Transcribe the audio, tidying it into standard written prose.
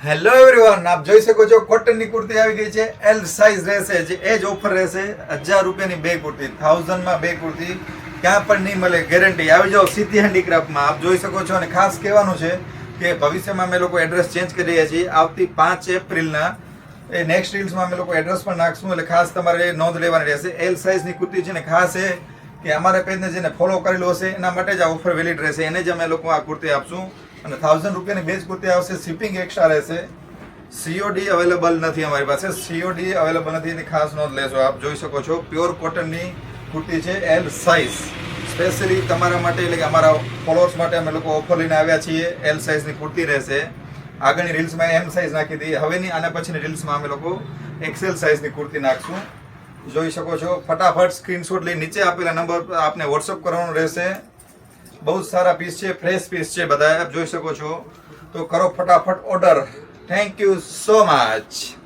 Hello everyone, આપ જોઈ શકો છો કોટનની કુર્તી આવી ગઈ છે. એલ સાઇઝ રહેશે, જે એ જ ઓફર રહેશે. 1000 રૂપિયાની બે કુર્તી, 1000 માં બે કુર્તી ક્યાં પણ નહીં મળે, ગેરંટી. આવી જાઓ સિદ્ધિ હેન્ડીક્રાફ્ટમાં. આપ જોઈ શકો છો. અને ખાસ કહેવાનું છે કે ભવિષ્યમાં અમે લોકો એડ્રેસ ચેન્જ કરી રહ્યા છીએ. આવતી 5 એપ્રિલના એ નેક્સ્ટ રીલ્સમાં અમે લોકો એડ્રેસ પણ નાખશું, એટલે ખાસ તમારે નોંધ લેવાની રહેશે. એલ સાઇઝની કુર્તી છે ને, ખાસ એ કે અમારા પેજને જેને ફોલો કરેલું હશે એના માટે જ આ ઓફર વેલિડ રહેશે. એને જ અમે લોકો આ કુર્તી આપશું. અને 1000 રૂપિયાની બે જ કુર્તી આવશે. શિપિંગ એક્સ્ટ્રા રહેશે. સીઓડી અવેલેબલ નથી અમારી પાસે, સીઓડી અવેલેબલ નથી એની ખાસ નોંધ લેજો. આપ જોઈ શકો છો પ્યોર કોટનની કુર્તી છે, એલ સાઇઝ. સ્પેશિયલી તમારા માટે, એટલે કે અમારા ફોલોઅર્સ માટે અમે લોકો ઓફર લઈને આવ્યા છીએ. એલ સાઇઝની કુર્તી રહેશે. આગળની રીલ્સમાં એમ સાઇઝ નાખી હતી, હવેની આના પછીની રીલ્સમાં અમે લોકો એક્સેલ સાઇઝની કુર્તી નાખશું. જોઈ શકો છો. ફટાફટ સ્ક્રીનશોટ લઈ નીચે આપેલા નંબર પર આપને વોટ્સઅપ કરવાનું રહેશે. બહુ જ સારા પીસ છે, ફ્રેશ પીસ છે બધા, આપ જોઈ શકો છો. તો કરો ફટાફટ order. Thank you so much.